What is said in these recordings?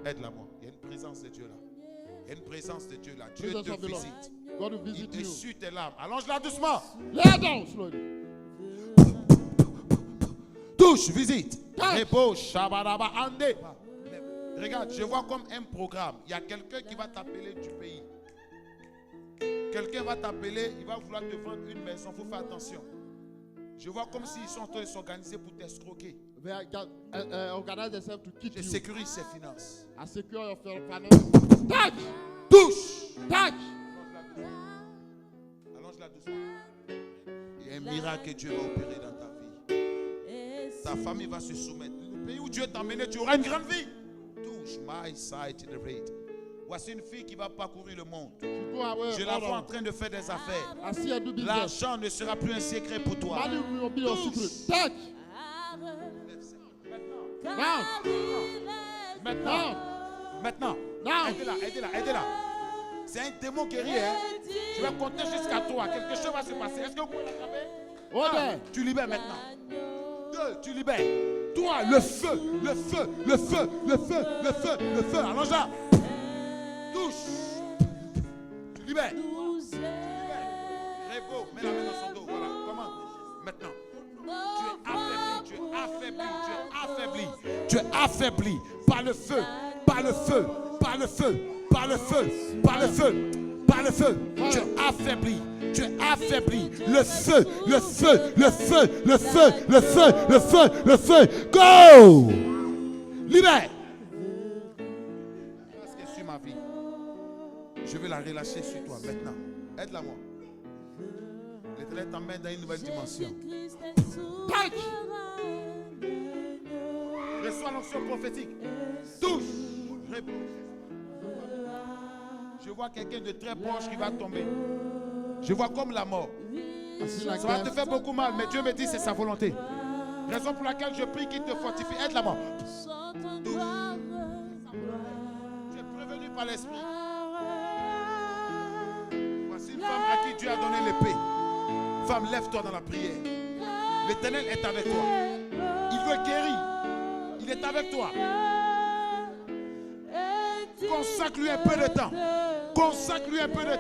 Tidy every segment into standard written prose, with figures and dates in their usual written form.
Aide-la moi. Il y a une présence de Dieu là. Il y a une présence de Dieu là. Dieu te visite. God will Il visit you. essuie tes larmes. Allonge-la doucement. Lay down slowly. Touche, visite. Repos, shabaraba, ande. Regarde, je vois comme un programme. Il y a quelqu'un qui va t'appeler du pays. Quelqu'un va t'appeler, il va vouloir te vendre une maison. Il faut faire attention. Je vois comme s'ils sont en train de s'organiser pour t'escroquer. They organize themselves to keep Je you. sécurise ses finances. I secure your finance. Touch! Touche. Touch! Allonge-la doucement. Il y a un miracle que Dieu va opérer dans ta vie. Ta famille va se soumettre. Le pays où Dieu t'a emmené, tu auras une grande vie. Touche. My sight in the raid. Voici une fille qui va parcourir le monde. Je la vois en train de faire des affaires. L'argent ne sera plus un secret pour toi. Touch! Maintenant. Aidez-la. C'est un démon guerrier. Je vais compter jusqu'à 3. Quelque chose va se passer. Est-ce que vous pouvez l'attraper? 1, tu libères maintenant. 2, tu libères. 3, le feu. Allonge-la. Touche. Tu libères. Rébo, mets la main dans son dos. Voilà. Comment? Maintenant. Tu es affaibli par le feu. Tu es affaibli. Le feu. Go! Libère. Parce que sur ma vie, je vais la relâcher sur toi maintenant. Aide-la moi. L'Éternel t'emmène dans une nouvelle dimension. Touch! Reçois l'onction prophétique. Touche. Je vois quelqu'un de très proche qui va tomber. Je vois comme la mort. Ça va te faire beaucoup mal, mais Dieu me dit que c'est sa volonté. Raison pour laquelle je prie qu'il te fortifie. Aide-la mort. Tu es prévenu par l'esprit. Voici une femme à qui Dieu a donné l'épée. Femme, lève-toi dans la prière. L'Éternel est avec toi. Il veut guérir. Il est avec toi. Consacre-lui un peu de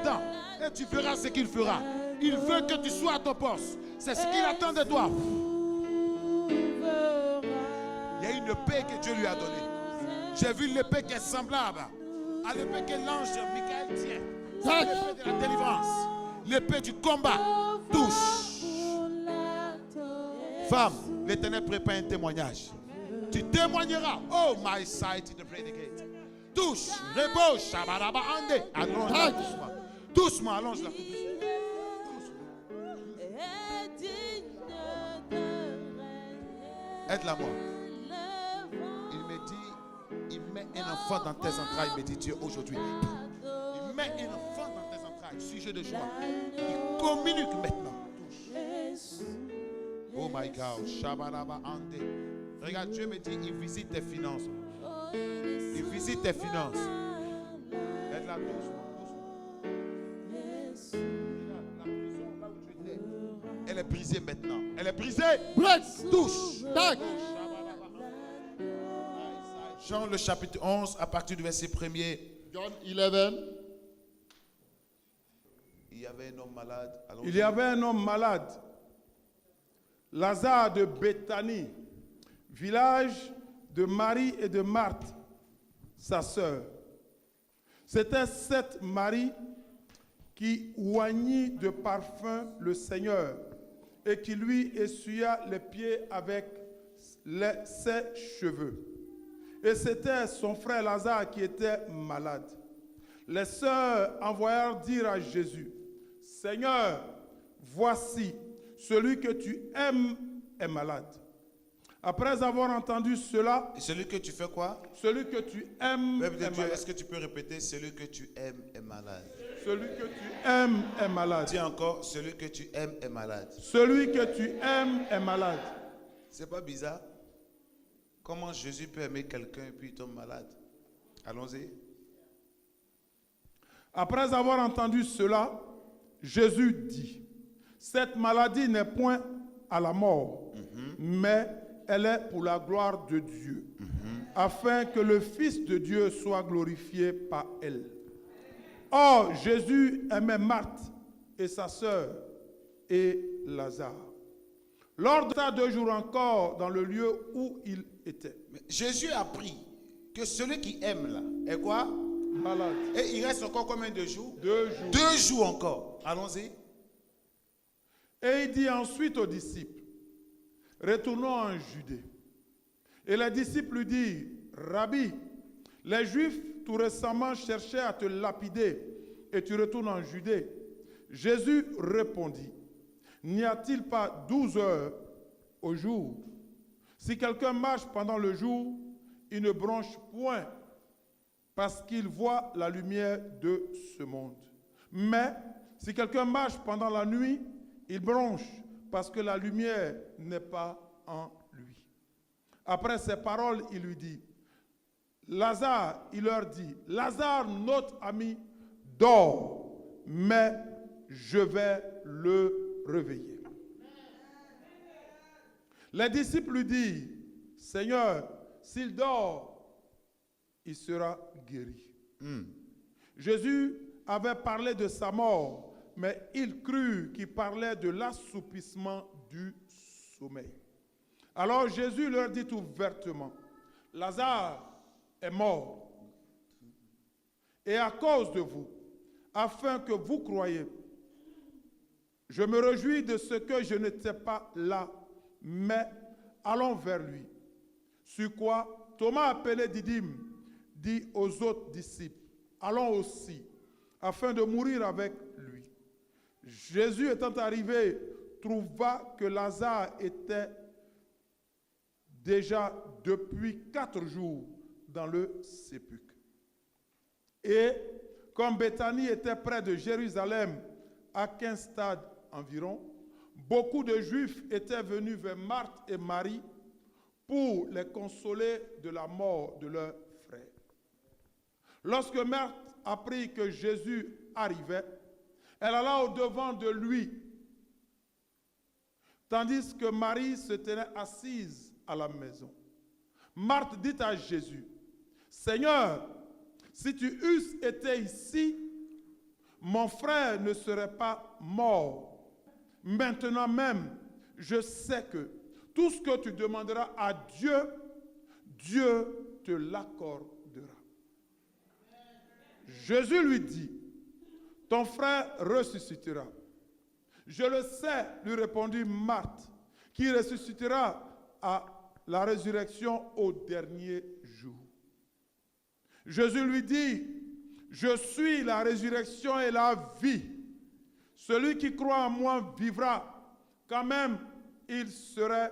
temps. Et tu verras ce qu'il fera. Il veut que tu sois à ton poste. C'est ce qu'il attend de toi. Il y a une épée que Dieu lui a donnée. J'ai vu l'épée qui est semblable à l'épée que l'ange Michael tient. C'est l'épée de la délivrance. L'épée du combat. Touche. Femme, l'Éternel prépare un témoignage. Tu témoigneras. Oh, my sight in the predicate. Touche. Rebo, shabaraba, ande. Allonge-la doucement. Doucement, allonge-la. Aide-la moi. Il me dit, il met un enfant dans tes entrailles, me dit Dieu aujourd'hui. Il met un enfant dans tes entrailles, sujet de joie. Il communique maintenant. Touche. Oh my God, shabaraba, ande. Regarde, Dieu me dit, il visite tes finances. Il visite tes finances. Aide-la doucement. La prison, là où tu étais, elle est brisée maintenant. Elle est brisée. Touche. Jean le chapitre 11 à partir du verset 1er. John 11. Il y avait un homme malade. Il y avait un homme malade. Lazare de Béthanie, village de Marie et de Marthe, sa sœur. C'était cette Marie qui oignit de parfum le Seigneur et qui lui essuya les pieds avec ses cheveux. Et c'était son frère Lazare qui était malade. Les sœurs envoyèrent dire à Jésus, « Seigneur, voici, celui que tu aimes est malade. » Après avoir entendu cela, et celui que tu fais quoi? Celui que tu aimes est malade. Est-ce que tu peux répéter? Celui que tu aimes est malade. Celui que tu aimes est malade. Dis encore, celui que tu aimes est malade. Celui que tu aimes est malade. C'est pas bizarre? Comment Jésus peut aimer quelqu'un et puis il tombe malade? Allons-y. Après avoir entendu cela, Jésus dit, cette maladie n'est point à la mort, mais elle est pour la gloire de Dieu, afin que le Fils de Dieu soit glorifié par elle. Or, Jésus aimait Marthe et sa sœur et Lazare. Lors de ça, 2 jours encore dans le lieu où il était. Mais Jésus a appris que celui qui aime là est quoi? Malade. Et il reste encore combien de jours? 2 jours. 2 jours encore. Allons-y. Et il dit ensuite aux disciples, retournons en Judée. Et les disciples lui disent, Rabbi, les Juifs tout récemment cherchaient à te lapider et tu retournes en Judée. Jésus répondit, n'y a-t-il pas 12 heures au jour? Si quelqu'un marche pendant le jour, il ne bronche point parce qu'il voit la lumière de ce monde. Mais si quelqu'un marche pendant la nuit, il bronche parce que la lumière n'est pas en lui. Après ces paroles, il lui dit, Lazare, il leur dit, Lazare, notre ami, dort, mais je vais le réveiller. Les disciples lui disent, Seigneur, s'il dort, il sera guéri. Jésus avait parlé de sa mort, mais il crut qu'il parlait de l'assoupissement du sommeil. Alors Jésus leur dit ouvertement, Lazare est mort, et à cause de vous, afin que vous croyiez, je me réjouis de ce que je n'étais pas là, mais allons vers lui. Sur quoi Thomas, appelé Didyme, dit aux autres disciples, allons aussi, afin de mourir avec lui. Jésus étant arrivé, trouva que Lazare était déjà depuis 4 jours dans le sépulcre. Et comme Béthanie était près de Jérusalem, à 15 stades environ, beaucoup de Juifs étaient venus vers Marthe et Marie pour les consoler de la mort de leur frère. Lorsque Marthe apprit que Jésus arrivait, elle alla au-devant de lui, tandis que Marie se tenait assise à la maison. Marthe dit à Jésus, Seigneur, si tu eusses été ici, mon frère ne serait pas mort. Maintenant même, je sais que tout ce que tu demanderas à Dieu, Dieu te l'accordera. Jésus lui dit, ton frère ressuscitera. Je le sais, lui répondit Marthe, qui ressuscitera à la résurrection au dernier jour. Jésus lui dit, je suis la résurrection et la vie. Celui qui croit en moi vivra, quand même il serait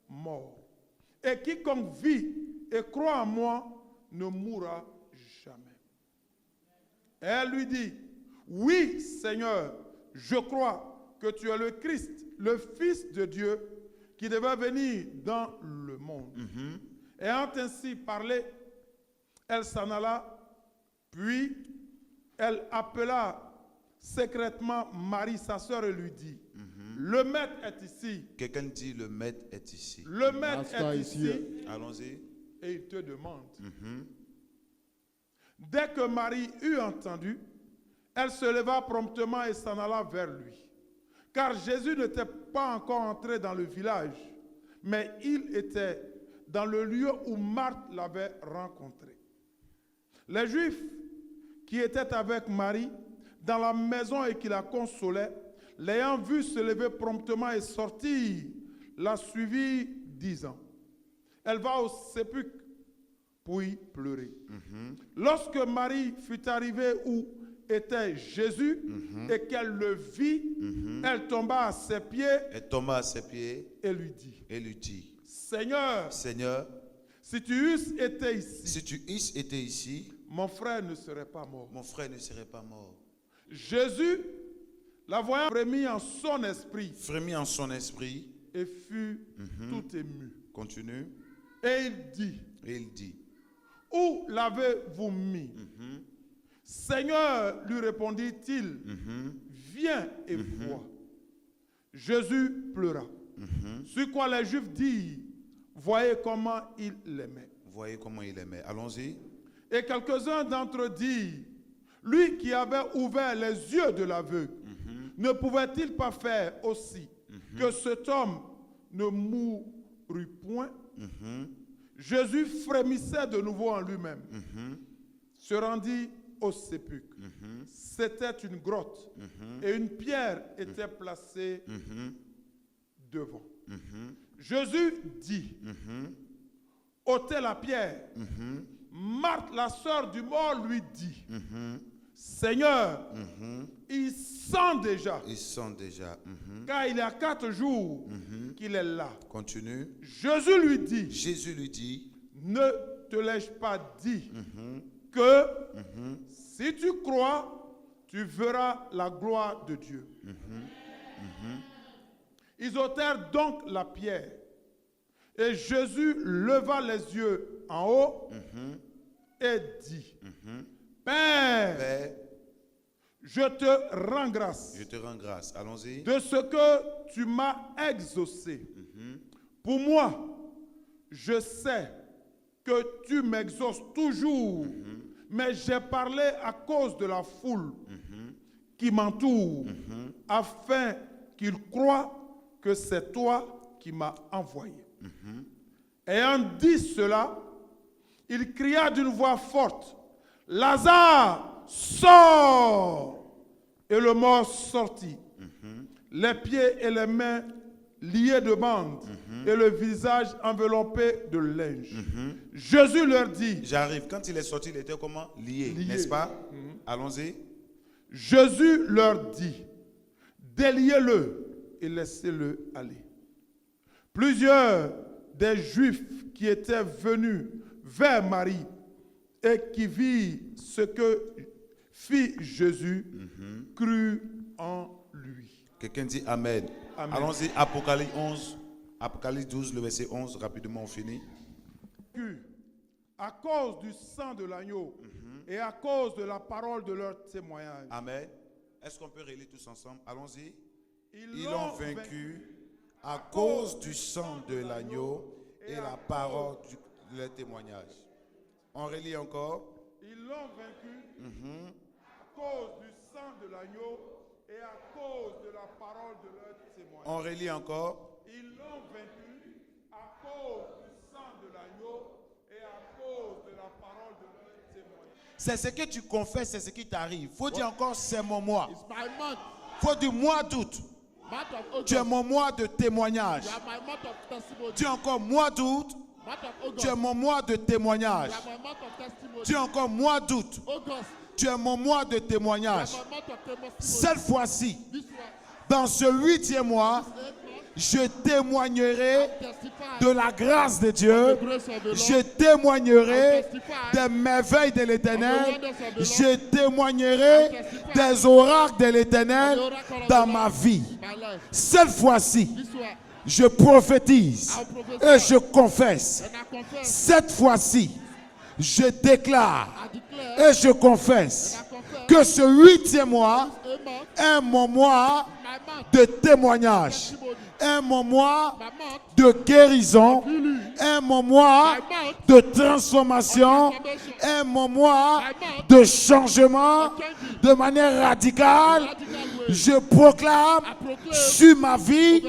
mort. Et quiconque vit et croit en moi ne mourra jamais. Et elle lui dit, oui Seigneur, je crois que tu es le Christ, le Fils de Dieu, qui devait venir dans le monde. Ayant ainsi parlé, elle s'en alla, puis elle appela secrètement Marie, sa sœur, et lui dit, le maître est ici. Quelqu'un dit, le maître est ici. Le maître Master est is ici. here. Allons-y. Et il te demande. Dès que Marie eut entendu, elle se leva promptement et s'en alla vers lui. Car Jésus n'était pas encore entré dans le village, mais il était dans le lieu où Marthe l'avait rencontré. Les Juifs qui étaient avec Marie dans la maison et qui la consolaient, l'ayant vue se lever promptement et sortir, la suivit, disant, elle va au sépulcre pour y pleurer. Lorsque Marie fut arrivée où était Jésus et qu'elle le vit, elle tomba à ses pieds. Elle tomba à ses pieds Et lui dit, Seigneur, si tu eusses été ici, si tu eusses été ici, mon frère ne serait pas mort. mon frère ne serait pas mort. Jésus, la voyant, frémit en son esprit Frémit en son esprit. et fut tout ému. Continue. Et il dit, Et il dit, où l'avez-vous mis? Seigneur, lui répondit-il, viens et vois. Jésus pleura. Sur quoi les Juifs dirent, voyez comment il l'aimait. Voyez comment il aimait. Allons-y. Et quelques-uns d'entre eux dirent, lui qui avait ouvert les yeux de l'aveugle, ne pouvait-il pas faire aussi que cet homme ne mourût point? Jésus frémissait de nouveau en lui-même, se rendit au sépulcre. C'était une grotte et une pierre était placée devant. Jésus dit, ôtez la pierre. Marthe, la sœur du mort, lui dit, Seigneur, il sent déjà, car il y a 4 jours qu'il est là. Continue. Jésus lui dit, ne te l'ai-je pas dit que si tu crois, tu verras la gloire de Dieu. Ils ôtèrent donc la pierre. Et Jésus leva les yeux en haut et dit, Père, je te rends grâce. Allons-y. De ce que tu m'as exaucé. Pour moi, je sais que tu m'exauces toujours, mais j'ai parlé à cause de la foule qui m'entoure, afin qu'ils croient que c'est toi qui m'as envoyé. Ayant dit cela, il cria d'une voix forte, Lazare, sors! Et le mort sortit, les pieds et les mains liés de bandes, et le visage enveloppé de linge. Jésus leur dit, J'arrive. Quand il est sorti, il était comment? Lié. N'est-ce pas? Allons-y. Jésus leur dit, déliez-le et laissez-le aller. Plusieurs des Juifs qui étaient venus vers Marie et qui virent ce que fit Jésus, crurent en lui. Quelqu'un dit Amen. Amen. Allons-y, Apocalypse 11, Apocalypse 12, le verset 11, rapidement on finit. À cause du sang de l'agneau et à cause de la parole de leur témoignage. Amen. Est-ce qu'on peut relire tous ensemble? Allons-y. Ils l'ont vaincu à cause du sang de l'agneau et la parole de leur témoignage. On relit encore. Ils l'ont vaincu à cause du sang de l'agneau et à cause de la parole de leur témoignage. On relit encore. Ils l'ont vaincu à cause du sang de l'agneau et à cause de la parole de leur témoignage. C'est ce que tu confesses, c'est ce qui t'arrive. Faut dire encore, c'est mon mois. It's my month. Faut dire mois d'août. Month of August. Tu es mon mois de témoignage. You are my month of testimony. Tu es encore mois d'août. Month of August. Tu es mon mois de témoignage. You are my month of testimony. Tu es encore mois d'août. August. Tu es mon mois de You témoignage. are my month of testimony. Cette fois-ci, This one. dans ce 8e mois, je témoignerai Testify de la grâce de Dieu. the grace of the Lord. Je témoignerai des merveilles de l'Éternel. Je témoignerai des oracles de l'Éternel dans ma vie. My life. Cette fois-ci, This one. je prophétise et je confesse. And I confess. Cette fois-ci, je déclare I declare. et je confesse I confess. que ce 8e mois A month. est mon mois My month. de témoignage, Testimony. est mon mois My month. de guérison, est mon mois de transformation, est mon mois de changement de manière radicale. Je proclame sur ma vie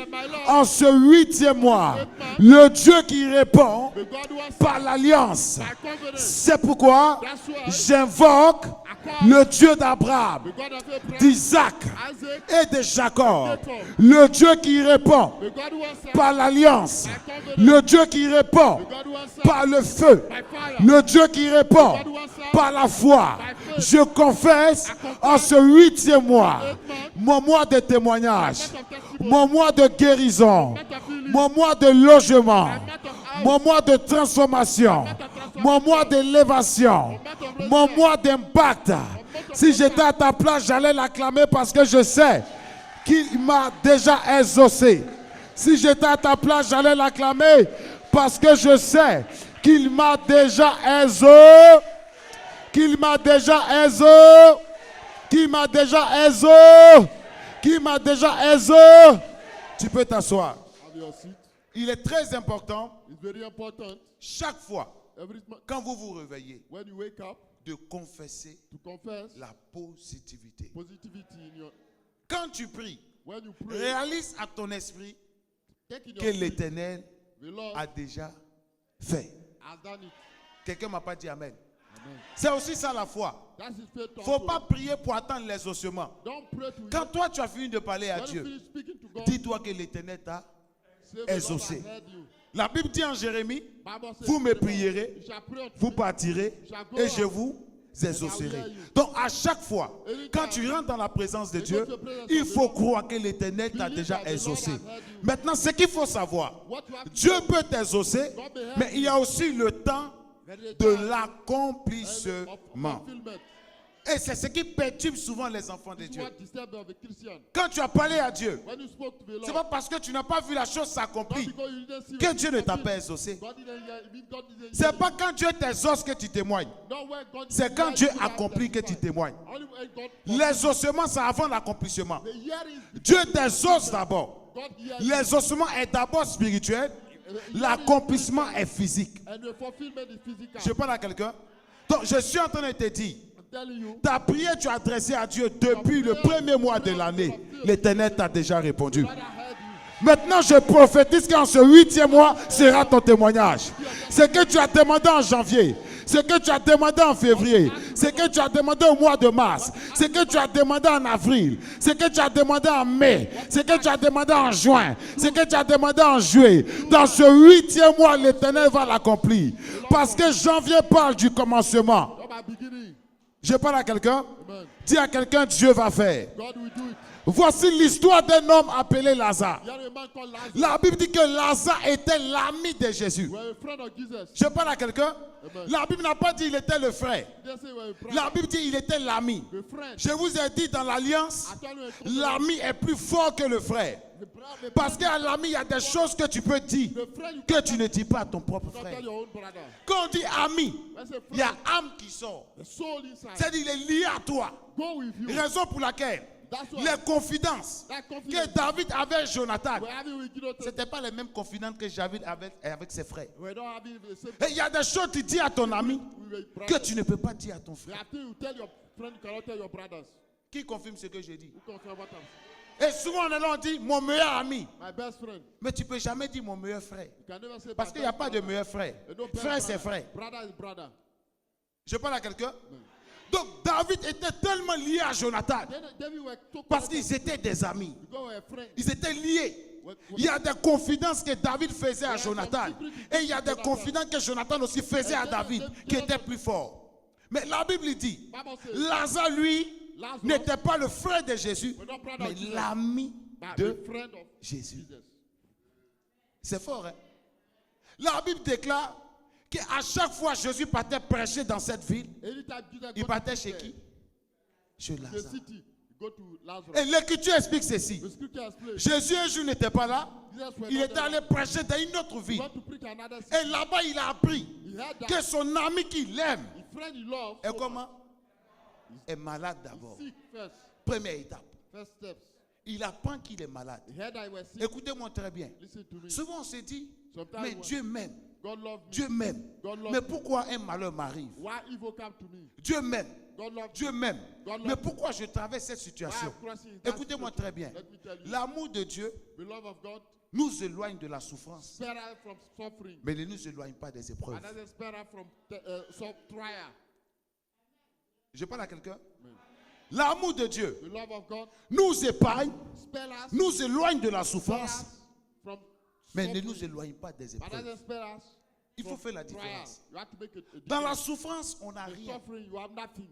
en ce 8e mois le Dieu qui répond The God who has par l'alliance. my confidence. C'est pourquoi That's why j'invoque le Dieu d'Abraham, the God of Abraham, d'Isaac Isaac, et de Jacob, le Dieu qui répond the God who has par l'alliance, le Dieu qui répond the God who has par le feu, by fire, le Dieu qui répond par la foi. Je confesse en ce 8e mois, mon mois de témoignage, mon mois de guérison, mon mois de logement, mon mois de transformation, mon mois d'élévation, mon mois d'impact. Si j'étais à ta place, j'allais l'acclamer parce que je sais qu'il m'a déjà exaucé. Si j'étais à ta place, j'allais l'acclamer parce que je sais qu'il m'a déjà exaucé. Qu'il m'a déjà exaucé. Qu'il m'a déjà exaucé. Qu'il m'a déjà exaucé. Tu peux t'asseoir. have your seat. Il est très important, It's very important. chaque fois quand vous vous réveillez, when you wake up, de confesser to confess la positivité. positivity in your. Quand tu pries, When you pray, réalise à ton esprit take in que your spirit, l'Éternel the Lord a déjà fait. has done it. Quelqu'un m'a pas dit amen. Amen. C'est aussi ça la foi. That's his faith. Il ne faut also. pas prier pour attendre l'exaucement. Don't pray to Quand him. toi tu as fini de parler à When you Dieu, finish speaking to God, dis-toi que l'Éternel t'a say, the Lord exaucé. has heard you. La Bible dit en Jérémie, Bible says, vous me you prierez, shall pray unto vous me, partirez et je vous exaucerai. Donc à chaque fois, quand tu rentres dans la présence de Dieu, il faut croire que l'Éternel t'a déjà exaucé. Maintenant, ce qu'il faut savoir, what you have to Dieu do, peut t'exaucer, mais il y a aussi le temps de of l'accomplissement. fulfillment. Et c'est ce qui perturbe souvent les enfants de This is Dieu. what disturbs of a Christian. Quand tu as parlé à Dieu, When you spoke to the c'est Lord, pas parce que tu n'as pas vu la chose not s'accomplir because you didn't see que what Dieu he ne t'a did. pas exaucé. God didn't hear, it means God didn't C'est hear pas quand Dieu t'exauce que tu témoignes. you. Not when God C'est didn't quand hear Dieu you, you have accomplit que tu testified. témoignes. Only when God L'exaucement, c'est avant l'accomplissement. the year is Dieu t'exauce d'abord. God hears you. L'exaucement est d'abord spirituel. L'accomplissement est physique. And the fulfillment is physical. Je parle à quelqu'un. Donc, je suis en train de te dire, I'm telling you, ta prière, tu as adressée à Dieu depuis le premier mois de l'année. L'Éternel t'a déjà répondu. God has heard you. Maintenant, je prophétise qu'en ce 8e mois sera ton témoignage. Ce que tu as demandé en janvier, ce que tu as demandé en février, ce que tu as demandé au mois de mars, ce que tu as demandé en avril, ce que tu as demandé en mai, ce que tu as demandé en juin, ce que tu as demandé en juillet. Dans ce 8e mois, l'Éternel va l'accomplir. Parce que janvier parle du commencement. From my beginning, Je parle à quelqu'un. amen. Dis à quelqu'un, Dieu va faire. God will do it. Voici l'histoire d'un homme appelé Lazare. You had a man called Lazarus. La Bible dit que Lazare était l'ami de Jésus. We were a friend of Jesus. Je parle à quelqu'un. Amen. La Bible n'a pas dit il était le frère. They say we're a brother. La Bible dit il était l'ami. We're friends. Je vous ai dit dans l'alliance, I tell you a truth. l'ami est plus fort que le frère. The Parce qu'à l'ami, il y a des choses que tu peux dire friend you que tu ne dis pas à ton propre cannot frère. tell your own brother. Quand on dit ami, Let's say il y a friend. âme qui sort. The soul inside. C'est-à-dire il est lié à toi. Go with you. Raison pour laquelle That's why les confidences that que confidence David avait avec Jonathan, we're having with you. ce n'étaient pas les mêmes confidences que David avait avec ses frères. We're not having the same. Et il y a des choses que tu dis à ton ami We were que brothers. tu ne peux pas dire à ton There frère. are things you tell your friend, you cannot tell your brothers. Qui confirme ce que je dis? Who confirm what I'm Et souvent on est là, on dit mon meilleur ami. My best friend. Mais tu ne peux jamais dire mon meilleur frère. You can never say Parce my qu'il n'y a best pas de brother. meilleur frère. There's no best Frère, c'est brother. frère. Brother is brother. Je parle à quelqu'un. Donc David était tellement lié à Jonathan Then David were so parce connected qu'ils étaient des amis. because we're friends. Ils étaient liés. Il y a des confidences que David faisait à Jonathan. Et il y a des confidences que Jonathan aussi faisait à David qui étaient plus forts. Mais la Bible dit, Bible says, Lazare, lui, Lazarus n'était pas le frère de Jésus, was not brother mais of Jesus, l'ami but de a friend of Jésus. Jesus. C'est fort, hein? La Bible déclare qu'à chaque fois Jésus partait prêcher dans cette ville, Anytime Jesus il go partait to chez the- qui? Chez the Lazare. city, you go to Lazarus. Et l'Écriture explique ceci. The scripture explains. Jésus un jour n'était pas là, Jesus were il not était there. allé prêcher dans une autre He ville. went to preach another city. Et là-bas, il a appris He heard that que son ami qu'il aime his friend he loved est comment? Est malade d'abord. sick first. Première étape. First steps. Il apprend qu'il est malade. He heard that he was sick. Écoutez-moi très bien. Listen to me. Souvent on se dit, Sometimes mais when Dieu m'aime. God love me. Dieu m'aime. God love Mais me. pourquoi un malheur m'arrive? Why evil come to me? Dieu m'aime. God love Dieu me. m'aime. God love Mais me. pourquoi je traverse cette Why situation? I'm crossing that Écoutez-moi situation? très bien. Let me tell you. L'amour de Dieu The love of God nous éloigne de la souffrance, spare us from suffering. mais ne nous éloigne pas des épreuves. And doesn't spare us from some trial. Je parle à quelqu'un. L'amour de Dieu The love of God nous épargne, spare us, nous éloigne de la spare souffrance, us from mais ne suffering. nous éloigne pas des But épreuves. doesn't spare us Il faut from faire la trial. différence. You have to make a Dans la difference. souffrance, on n'a The rien. suffering, you have nothing.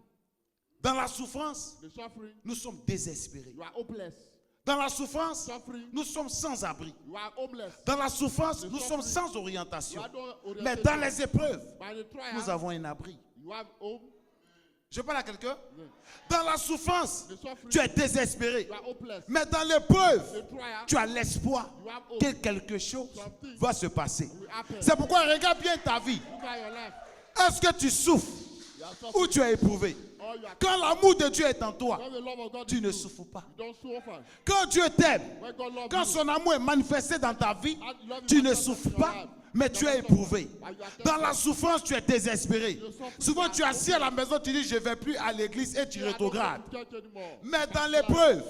Dans la souffrance, The suffering, nous sommes désespérés. you are hopeless. Dans la souffrance, Suffering, nous sommes sans abri. you are homeless. Dans la souffrance, nous sommes sans You orientation. are no Mais dans orientation. les épreuves, By the trial, nous avons un abri. you have hope. Je parle à quelqu'un. Dans la souffrance, The suffering, tu es désespéré. you are hopeless. Mais dans l'épreuve, The trial, tu as l'espoir you have hope. que quelque chose va se passer. Will happen. C'est pourquoi regarde bien ta vie. Look at your life. Est-ce que tu souffres You are ou suffering. tu es éprouvé. Or you are Quand l'amour de Dieu est en toi, when the love of God tu is ne you, souffres pas. you don't suffer. Quand Dieu t'aime, When God loves quand you, son amour est manifesté dans ta vie, and love tu is ne manifested souffres in your pas, life, mais tu es éprouvé. but you are Dans tested. la souffrance, tu es désespéré. You suffer, Souvent, you tu es are assis à la maison, tu dis, je ne vais plus à l'église et tu I don't rétrogrades. go to church anymore. Mais dans l'épreuve,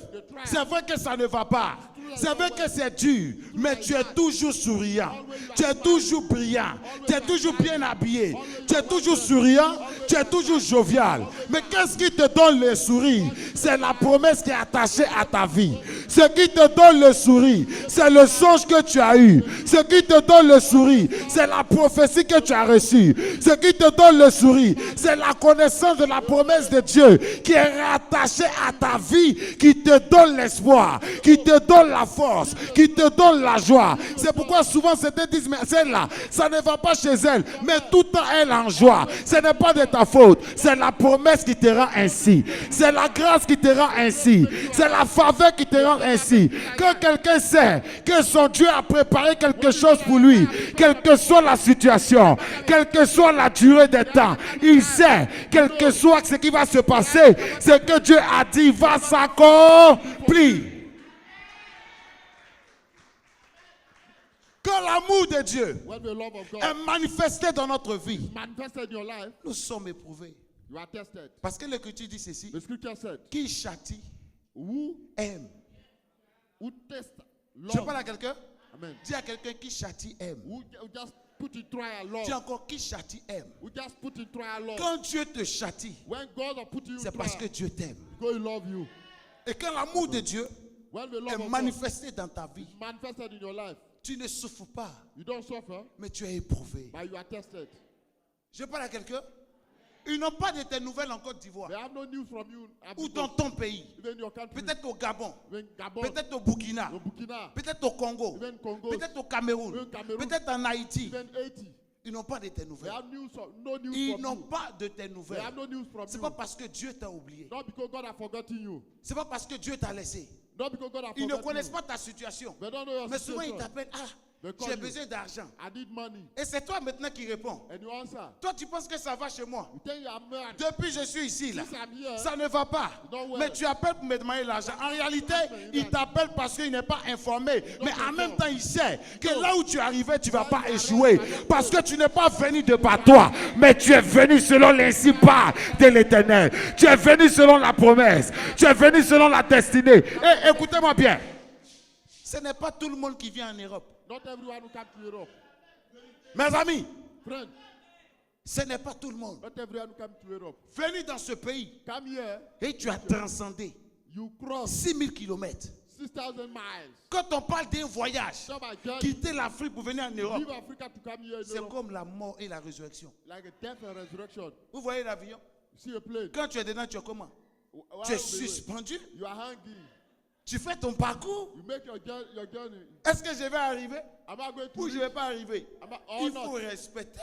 c'est vrai que ça ne va pas. C'est vrai que c'est dur, mais tu es toujours souriant. Tu es toujours brillant. Tu es toujours bien habillé. Tu es toujours souriant. Tu es toujours jovial. Mais qu'est-ce qui te donne le sourire? C'est la promesse qui est attachée à ta vie. Ce qui te donne le sourire, c'est le songe que tu as eu. Ce qui te donne le sourire, c'est la prophétie que tu as reçue. Ce qui te donne le sourire, c'est la connaissance de la promesse de Dieu qui est rattachée à ta vie, qui te donne l'espoir, qui te donne la force, qui te donne la joie. C'est pourquoi souvent certains disent, mais celle-là, ça ne va pas chez elle, mais tout le temps elle est en joie. Ce n'est pas de ta faute, c'est la promesse qui te rend ainsi. C'est la grâce qui te rend ainsi. C'est la faveur qui te rend ainsi. Quand quelqu'un sait que son Dieu a préparé quelque chose pour lui, quelle que soit la situation, quelle que soit la durée des temps, il sait, quel que soit ce qui va se passer, ce que Dieu a dit va s'accomplir. Quand l'amour de Dieu When the love of God est manifesté dans notre vie, manifested in your life, nous sommes éprouvés. you are tested. Parce que l'Écriture dit ceci, The scripture said, qui châtie, who aime. test Je love, parle à quelqu'un, amen, dis à quelqu'un qui châtie, aime. who just put in trial love, Dis encore qui châtie, aime. who just put in trial love. Quand Dieu te châtie, When God has put you in c'est parce que trial, Dieu t'aime. God will love you. Et quand l'amour de Dieu When the love est of God manifesté dans ta vie, is manifested in your life, tu ne souffres pas, you don't suffer, mais tu es éprouvé. but you are tested. Je parle à quelqu'un, ils n'ont pas de tes nouvelles en Côte d'Ivoire They have no news from you, ou dans ton pays, even in your country, peut-être au Gabon, even Gabon, peut-être au Burkina, no Burkina, peut-être au Congo, even Congo, peut-être au Cameroun, even Cameroon, peut-être en Haïti. even Haiti. Ils n'ont pas de tes They nouvelles. have no news Ils from n'ont you. pas de tes They nouvelles. have no news from C'est you. pas parce que Dieu t'a oublié. Not because God has forgotten you. C'est pas parce que Dieu t'a laissé. Not because God has Ils ne forgotten connaissent you. pas ta situation. They don't know your Mais souvent ils situation. t'appellent, ah, They call j'ai you. besoin d'argent. I need money. Et c'est toi maintenant qui réponds. And you answer. Toi tu penses que ça va chez moi. You think you are mad. Depuis je suis ici là. Since I'm here, Ça ne va pas. don't worry. Mais tu appelles pour me demander l'argent. En réalité, il t'appelle parce qu'il n'est pas informé. Mais en même temps, il sait que là où tu es arrivé, tu ne vas pas échouer. Parce que tu n'es pas venu de par toi, mais tu es venu selon l'insigne de l'Éternel. Tu es venu selon la promesse. Tu es venu selon la destinée. Et écoutez-moi bien. Ce n'est pas tout le monde qui vient en Europe. not everyone who comes to Europe. Mes amis, Friend, ce n'est pas tout le monde. not everyone who comes to Europe. Venu dans ce pays Come here, et tu as transcendé you cross 6000 kilomètres. 6,000 miles. Quand on parle d'un voyage, So my journey, quitter l'Afrique pour venir en Europe, leave Africa to come here in c'est Europe, comme la mort et la résurrection. like a death and resurrection. Vous voyez l'avion? You see a plane. Quand tu es dedans, tu es comment? Why Tu es are we- suspendu. You are hanging. Tu fais ton parcours. You make your journey. Est-ce que je vais arriver Am I going to ou je ne vais pas arriver? Am I or Il faut not? respecter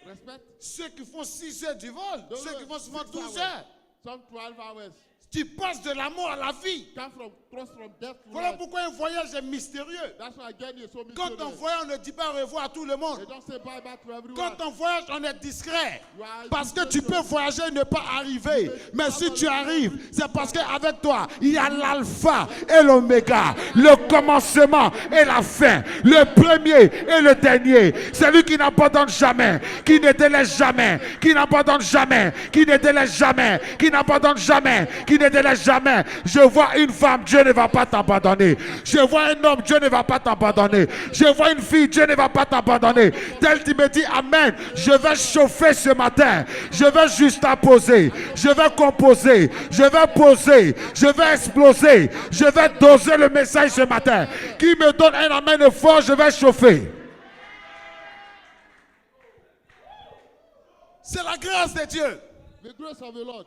Respect? ceux qui font 6 heures du vol, Don't ceux qui font souvent 6 12 hours. heures. Some 12 hours. Tu passes de la mort à la vie. Cross from death to Voilà life. pourquoi un voyage est mystérieux. That's why journey is so Quand on mysterious. voyage, on ne dit pas au revoir à tout le monde. They don't say bye bye to everyone. Quand on voyage, on est discret. You are Parce que tu discretion. peux voyager et ne pas arriver. Mais si tu arrives, c'est parce qu'avec toi, il y a l'alpha et l'oméga, le commencement et la fin, le premier et le dernier. Celui qui n'abandonne jamais, qui ne délaisse jamais, qui n'abandonne jamais, qui ne délaisse jamais, qui n'abandonne jamais, qui ne délaisse jamais. Je vois une femme, Dieu ne va pas t'abandonner. Je vois un homme, Dieu ne va pas t'abandonner. Je vois une fille, Dieu ne va pas t'abandonner. Tel tu me dis Amen. Je vais chauffer ce matin. Je vais juste poser. Je vais composer. Je vais poser. Je vais exploser. Je vais doser le message ce matin. Qui me donne un amen fort, je vais chauffer. C'est la grâce de Dieu. The grace of the Lord.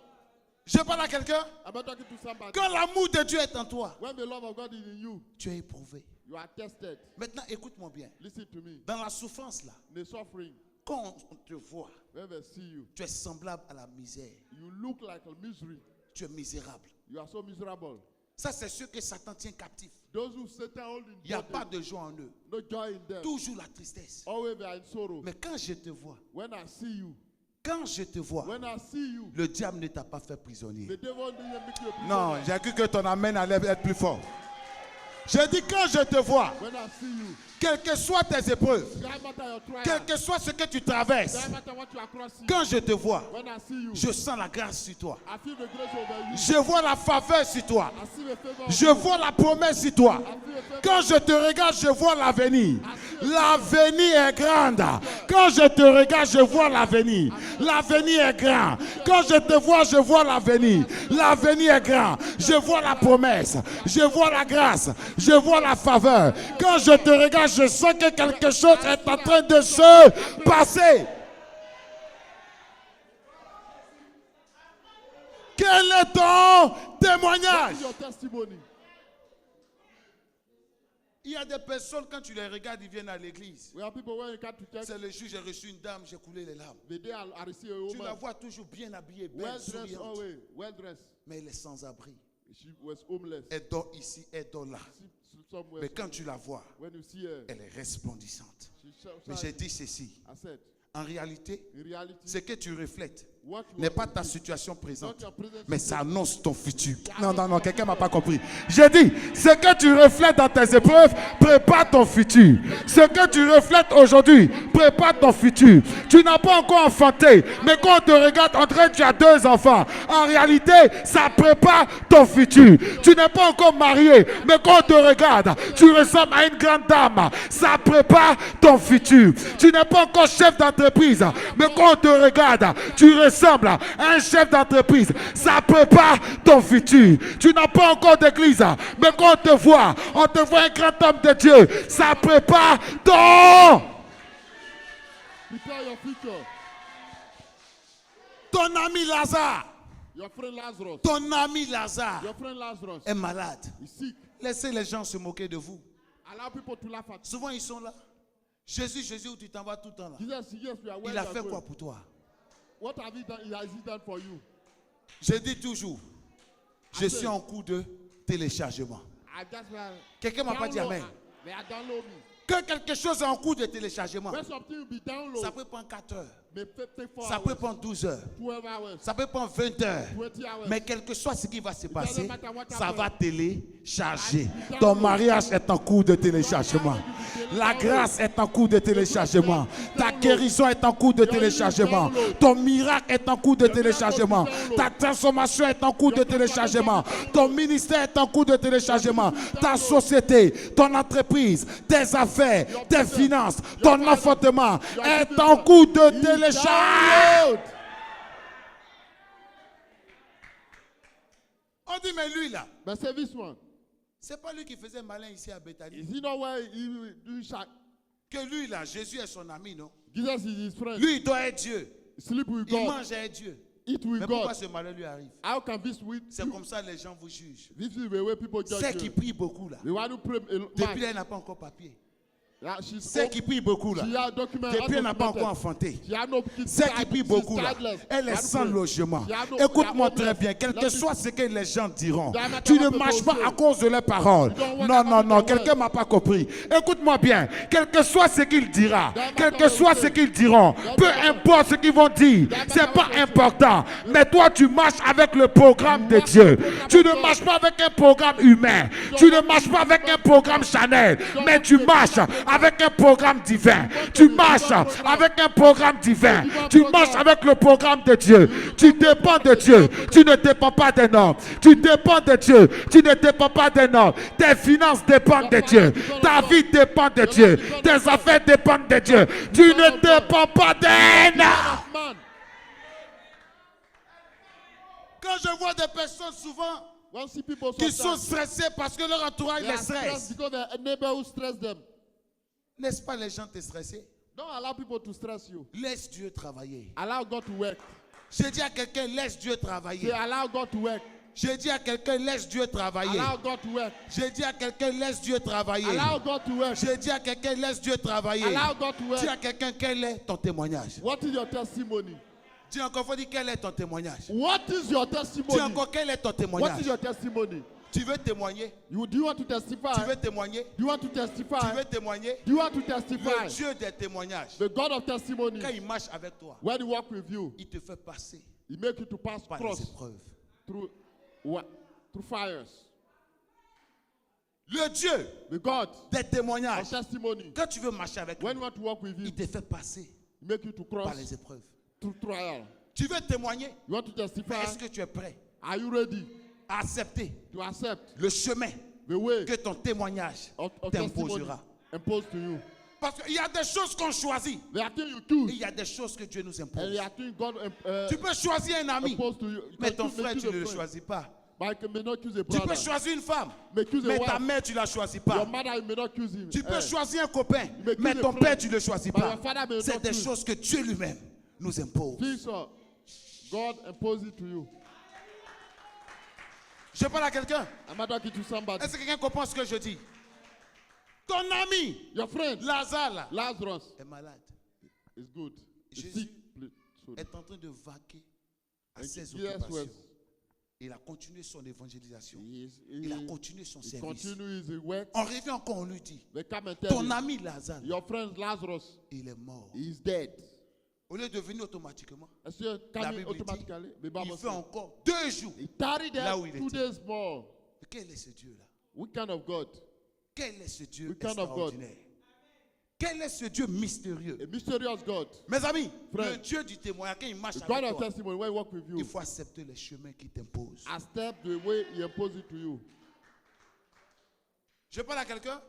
Je parle à quelqu'un. I'm not talking to somebody. Quand l'amour de Dieu est en toi, When the love of God is in you, tu es éprouvé. you are tested. Maintenant, écoute-moi bien. Listen to me. Dans la souffrance là, In the suffering, quand on te voit, when they see you, tu es semblable à la misère. you look like a misery. Tu es misérable. You are so miserable. Ça, c'est ceux que Satan tient captifs. Those who Satan hold in Il n'y a bondage, pas de joie en eux. no joy in them. Toujours la tristesse. Always they are in sorrow. Mais quand je te vois, When I see you, Quand je te vois, When I see you, le diable ne t'a pas fait prisonnier. the devil didn't make you a prisoner. Non, j'ai cru que ton amen allait être plus fort. J'ai dit quand je te vois, When I see you, quelles que soient tes épreuves, no matter your trial, quel que soit ce que tu traverses, no matter what you are crossing, quand je te vois, when I see you, je sens la grâce sur toi. I feel the grace over you. Je vois la faveur sur toi. I see the favor of Je you. vois la promesse sur toi. I feel the favor. Quand je te regarde, je vois l'avenir. L'avenir est grand. Quand je te regarde, je vois l'avenir. L'avenir est grand. Quand je te vois, je vois l'avenir. L'avenir est grand. Je vois la promesse. Je vois la grâce. Je vois la faveur. Quand je te regarde, je sens que quelque chose est en train de se passer. Quel est ton témoignage? What is your testimony? Il y a des personnes, quand tu les regardes, ils viennent à l'église. We have people when you come to church, C'est le jour, j'ai reçu une dame, j'ai coulé les larmes. the day I receive a Tu la woman, vois toujours bien habillée, belle, well dressed souriante. always, well dressed. Mais elle est sans abri. She was homeless. Elle dort ici, elle dort là. Somewhere. Mais quand tu la vois, When you see her, elle est resplendissante. Mais she j'ai dit ceci. I said, En réalité, in reality, ce que tu reflètes what you n'est are pas ta doing, situation not présente, your present mais ça situation. annonce ton futur. Non, quelqu'un m'a pas compris. J'ai dit, ce que tu reflètes dans tes épreuves, prépare ton futur. Ce que tu reflètes aujourd'hui, prépare ton futur. Tu n'as pas encore enfanté, mais quand on te regarde, on dirait que tu as 2 enfants. En réalité, ça prépare ton futur. Tu n'es pas encore marié, mais quand on te regarde, tu ressembles à une grande dame. Ça prépare ton futur. Tu n'es pas encore chef d'entreprise, mais quand on te regarde, tu ressembles à un chef d'entreprise. Ça prépare ton futur. Tu n'as pas encore d'église, mais quand on te voit un grand homme de Dieu. Ça prépare Prepare your future. ton ami Lazare. Your friend Lazarus. Ton ami Lazare Your friend Lazarus est malade. is sick. Laissez les gens se moquer de vous. Allow people to laugh at you. Souvent, ils sont là. Jésus, où tu t'en vas tout le temps là. Jesus, yes, we are where Il a you are fait going. quoi pour toi? What have he done? Has he done for you? Je dis toujours, je suis en cours de téléchargement. I just Quelqu'un m'a pas dit amen. They are download me. Que quelque chose est en cours de téléchargement, When something will be download, ça peut prendre 4 heures, may take 4 ça hours, peut prendre 12 heures, 12 hours, ça peut prendre 20 heures. 20 hours. Mais quel que soit ce qui va se doesn't passer, matter what ça happens. va télécharger. Ton mariage est en cours de téléchargement. La grâce est en cours de téléchargement. Ta guérison est en cours de téléchargement. Ton miracle est en cours de téléchargement. Ta transformation est en cours de téléchargement. Ton ministère est en cours de téléchargement. Ta société, ton entreprise, tes affaires, tes finances, ton enfantement est en cours de téléchargement. On dit, mais lui là, But say this one. c'est pas lui qui faisait malin ici à Bethanie. Is he not where he do shot? Que lui là, Jésus est son ami, non? Jesus is his friend. Lui, il doit être Dieu. Sleep with Il God. mange avec Dieu. Eat with Mais pourquoi God. ce malheur lui arrive? How can this with C'est comme ça que les gens vous jugent. This is the way people judge Celle qui you. prie beaucoup là. The one who pray a lot. Depuis là, elle n'a pas encore papier. She's Celle qui prie beaucoup là. she has document. Depuis elle n'a pas encore enfanté. She has no kids. Celle qui prie beaucoup là, elle est sans logement. Écoute-moi très bien, quel que soit ce que les gens diront, tu ne marches pas à cause de leurs paroles. Non, quelqu'un m'a pas compris. Écoute-moi bien, quel que soit ce qu'il dira, quel que soit ce qu'ils diront, peu importe ce qu'ils vont dire, c'est pas important. Mais toi, tu marches avec le programme de Dieu. Tu ne marches pas avec un programme humain. Tu ne marches pas avec un programme Chanel, mais tu marches avec un programme divin. Tu marches avec un programme divin. Tu marches avec le programme de Dieu. Tu dépends de Dieu. Tu ne dépends pas d'un homme. Tu dépends de Dieu. Tu ne dépends pas d'un homme. Tes finances dépendent de Dieu. Ta vie dépend de Dieu. Tes affaires dépendent de Dieu. Tu ne dépends pas d'un homme. Man, Quand je vois des personnes souvent when see people qui sont sometimes, stressées parce que leur entourage they les are stressed stresse, because their neighbor who stress them. n'est-ce pas les gens te stresser? Don't allow people to stress you. Laisse Dieu travailler. Allow God to work. J'ai dit à quelqu'un, laisse Dieu Say, travailler. allow God to work. J'ai dit à quelqu'un, laisse Dieu travailler. Allow God to work. J'ai dit à quelqu'un, laisse Dieu travailler. Allow God to work. J'ai dit à quelqu'un, laisse Dieu travailler. Allow God to work. Dis à quelqu'un, quel est ton témoignage? What is your testimony? Dis encore, faut dire, quel est ton témoignage? What is your Dis testimony? encore, quel est ton What témoignage? is your testimony? Tu veux témoigner? Do you want to testify? Tu veux témoigner? Do you want to testify? Tu veux témoigner? Do you want to Le testify? Dieu des témoignages, The God of testimony, quand il marche avec toi, when he walk with you, il te fait passer he make you to pass par les cross épreuves. through what? Through fires. Le Dieu The God des of témoignages, testimony, quand tu veux marcher avec lui, when you want to walk with him, il te fait passer he make you to par cross les épreuves. through trial. Tu veux témoigner? You want to Mais testify? est-ce que tu es prêt Are you ready à accepter to accept le chemin the way que ton témoignage of testimony t'imposera? imposed to you? Parce qu'il y a des choses qu'on choisit There are things you et choose, il y a des choses que Dieu nous and impose. there are things God Tu peux choisir un ami, imposed to you. mais You ton can frère, choose tu a ne le friend, choisis pas. but you may not choose a Tu peux brother. choisir une femme, May choose a mais ta wife. mère, tu ne la choisis Your pas. mother, you may not choose him. Tu peux Eh, choisir un copain, may mais choose a ton friend, père, tu ne le choisis but pas. your father may C'est not des choose. choses que Dieu lui-même nous impose. Things God imposes it to you. Je parle à quelqu'un. Am I talking to somebody? Est-ce que quelqu'un comprend ce que je dis? Ton ami, Your friend, Lazare, là, Lazarus, est malade. is good. He's Jésus sick. So, est en train de vaquer à and ses yes, occupations. yes. Il a continué son évangélisation. He is- Il a he- continué son he service. continue his work. On revient encore, on lui dit, They come and tell ton him, ami Lazare, your friend Lazarus, il est mort. he is dead. Au lieu de venir automatiquement, And so la coming Bible dit, automatically, the il Bible fait says, encore 2 jours. he tarried là there où il 2 était. days more. Quel est ce Dieu-là? What kind of God? Quel est ce Dieu What kind of God? extraordinaire? Quel est ce Dieu mystérieux? A mysterious God. Mes amis, Frère, le Dieu du témoignage, quand il marche The God avec of toi, testimony, when he walk with il you, faut accepter les chemins qu'il t'impose. accept the way he imposes it to you. Je parle à quelqu'un?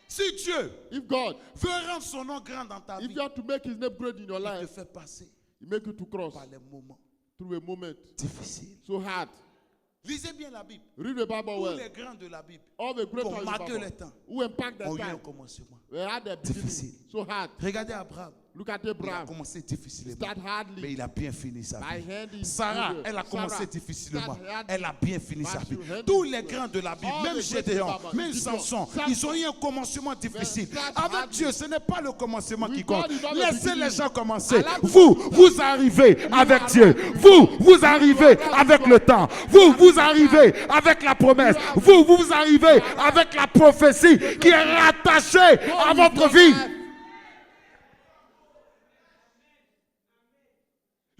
Si Dieu If God, veut rendre son nom grand dans ta if vie, you have to make his name great in your il te life, fait passer he make you to cross par les moments through a moment difficiles. so hard. Lisez bien la Bible. Read the Bible Tous well. les grands de la Bible All the great qui ont ones in the marqué Bible le temps who impact the ont eu un time. commencement. They had the beginning Difficile. so hard. Regardez Abraham. Look at Il a Abraham. commencé difficilement, Start mais hardly. il a bien fini sa By vie. hand is Sarah, good. elle a commencé Sarah, difficilement. start hardly. Elle a bien fini sa But vie. she handled Tous it les well. grands de la Bible, All même the great Gédéon, Bible, même Gideon, Samson, Samson, ils ont eu un commencement difficile. start Avec hardly. Dieu, ce n'est pas le commencement With qui compte. God, it's not the Laissez les beginning. gens commencer. Allow Vous, people- vous arrivez avec are Dieu. right. Vous arrivez avec le temps. Vous arrivez avec la promesse. Vous arrivez avec la prophétie qui est rattachée à votre vie.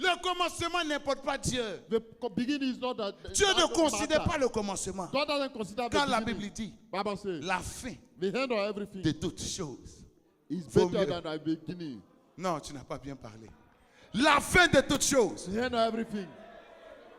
Le commencement n'importe pas Dieu. The beginning is not that. Dieu ne considère pas le commencement. God doesn't consider the Quand la beginning. Bible dit Bible says la fin the end of everything de toutes choses. is vaut better mieux. than the beginning. Non, tu n'as pas bien parlé. La fin de toutes choses. The end of everything.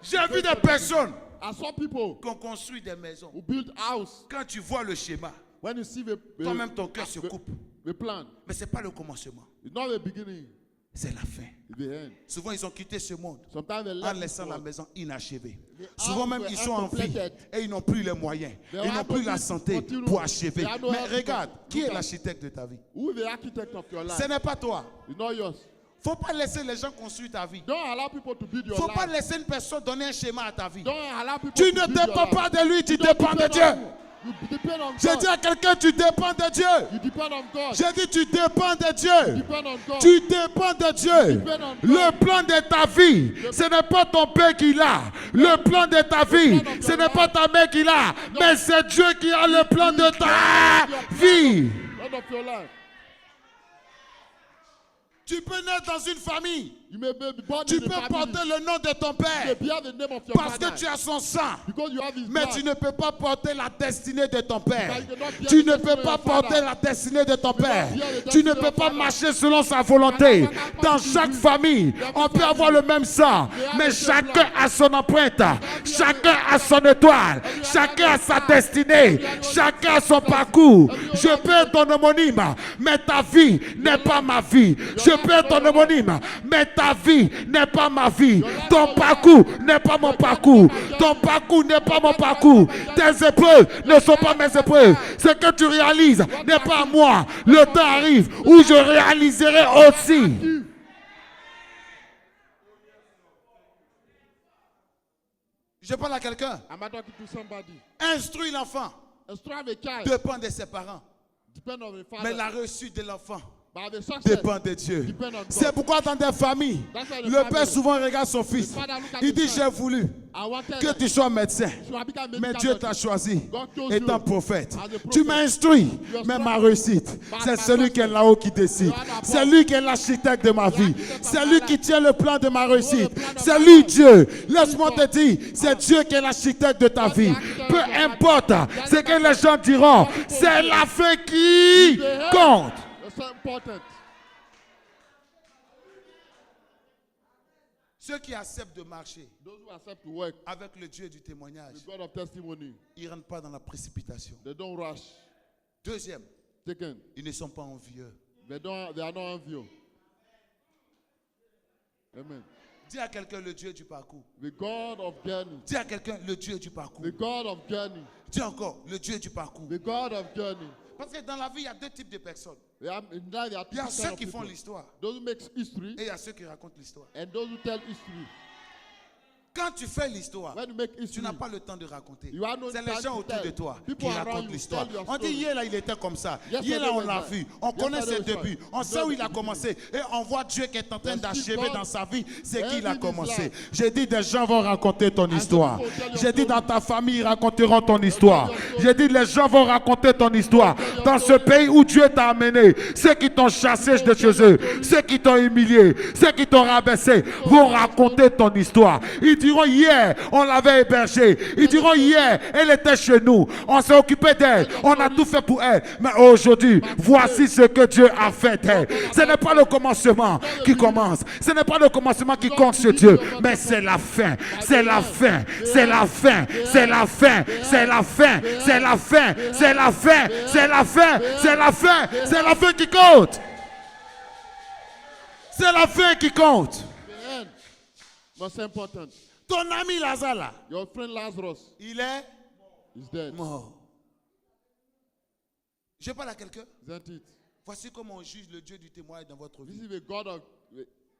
J'ai vu des personnes I saw people qui ont construit des maisons. who build house. Quand tu vois le schéma, When you see the toi-même ton cœur se coupe. the plan, Mais ce n'est pas le commencement, it's not the beginning, c'est la fin. it's the end. Souvent, ils ont quitté ce monde Sometimes they en left laissant this la world. maison inachevée. The Souvent house même, were ils sont en vie uncompleted. et ils n'ont plus les moyens. They Ils n'ont have plus no la means santé to continue. pour achever. They have no Mais health to regarde, qui est look at. l'architecte de ta vie? Who is the architect of your life? Ce n'est pas toi. It's not yours. Il ne faut pas laisser les gens construire ta vie. Don't allow people to build Il your ne faut pas life. laisser une personne donner un schéma à ta vie. Don't allow people Tu to ne build your dépends life. pas de lui, tu You don't dépends de depend Dieu. on him. You depend on J'ai God. dit à quelqu'un, tu dépends de Dieu. You depend on God. J'ai dit, tu dépends de You Dieu. depend on God. Tu dépends de Dieu. depend on God. Le plan de ta vie, ce n'est pas ton père qui l'a. Le plan de ta vie, plan of ce your n'est pas life. ta mère qui l'a. Mais c'est Dieu qui a le plan de ta vie. Lord of your life. Tu peux naître dans une famille. You may be born Tu in peux a family. porter le nom de ton You may père. bear the name of your Parce father. que tu as son sang. Because you have his Mais blood. tu ne peux pas porter la destinée de ton père. But you cannot bear Tu the ne destiny peux of pas your porter father. la destinée de ton père. bear the Tu destiny ne of peux your pas father. marcher selon sa volonté. cannot walk Dans according to chaque his famille, Every on peut family. avoir le même sang. They have Mais the same chacun blood. a son empreinte. Chacun a son étoile. Chacun a sa destinée. Chacun a son parcours. Je peux être ton homonyme, mais ta vie n'est pas ma vie. Je peux être ton homonyme, mais ta vie n'est pas ma vie. Ton parcours n'est pas mon parcours. Ton parcours n'est pas mon parcours. Tes épreuves ne sont pas mes épreuves. Ce que tu réalises n'est pas à moi. Le temps arrive où je réaliserai aussi. Je parle à quelqu'un. Am I talking to somebody? Instruis l'enfant. Instruct a child. Dépend de ses parents. Depend on the father. Mais la réussite de l'enfant But the success dépend de Dieu. depend on God. C'est pourquoi dans des familles, That's why the le family- père souvent regarde son fils. The father look at Il the dit, son. j'ai voulu. I wanted que tu sois médecin. to become a Mais medical Dieu doctor. t'a choisi God chose étant you prophète. as a prophet. Tu m'as instruit, mais ma réussite, c'est celui qui est là-haut qui décide. C'est lui qui est l'architecte de ma vie. C'est lui qui tient le plan de ma réussite. C'est lui Dieu. Laisse-moi te dire, c'est Dieu qui est l'architecte de ta vie. Peu importe ce que les gens diront, c'est la fin qui compte. That's so important. Ceux qui acceptent de marcher Those who accept to work avec le Dieu du témoignage, with God of testimony, ils ne rentrent pas dans la précipitation. they don't rush. Deuxième, Second, ils ne sont pas envieux. they are not envious. Amen. Dis à quelqu'un le Dieu du parcours. The God of journey. Dis à quelqu'un le Dieu du parcours. The God of journey. Dis encore le Dieu du parcours. The God of journey. Parce que dans la vie, il y a deux types de personnes. In life, there are Il y a two ceux kinds of qui font people. l'histoire Those who make history et il y a ceux qui racontent l'histoire. and those who tell history. Quand tu fais l'histoire, When you make tu history, n'as pas le temps de raconter. You have no C'est time les gens to autour tell. de toi qui People around racontent you l'histoire. tell your On dit story. hier là, il était comme ça. Yesterday Hier là, on was l'a that. vu. On connaît Yesterday ses was débuts. that. On sait où il a commencé. Et on voit Dieu qui est en train Yes, d'achever God. dans sa vie. C'est qu'il a Everything is commencé. life. J'ai dit, des gens vont raconter ton histoire. people tell your J'ai dit, story. dans ta famille, ils raconteront ton histoire. your story. J'ai dit, les gens vont raconter ton histoire. Dans ce pays où Dieu t'a amené, ceux qui t'ont chassé de chez eux, ceux qui t'ont humilié, ceux qui t'ont rabaissé, vont raconter ton histoire. Ils diront, hier, on l'avait hébergée. Ils diront, hier, elle était chez nous. On s'est occupé d'elle. On a tout fait pour elle. Mais aujourd'hui, voici ce que Dieu a fait d'elle. Ce n'est pas le commencement qui commence. Ce n'est pas le commencement qui compte chez Dieu. Mais c'est la fin. C'est la fin. C'est la fin. C'est la fin. C'est la fin. C'est la fin. C'est la fin. C'est la fin. C'est la fin. C'est la fin qui compte. C'est la fin qui compte. The end. Most important. Ton ami Lazare, là, Your friend Lazarus il est is dead. mort. Je parle à quelqu'un. Isn't it? Voici comment on juge le Dieu du témoignage dans votre This vie. is the God of.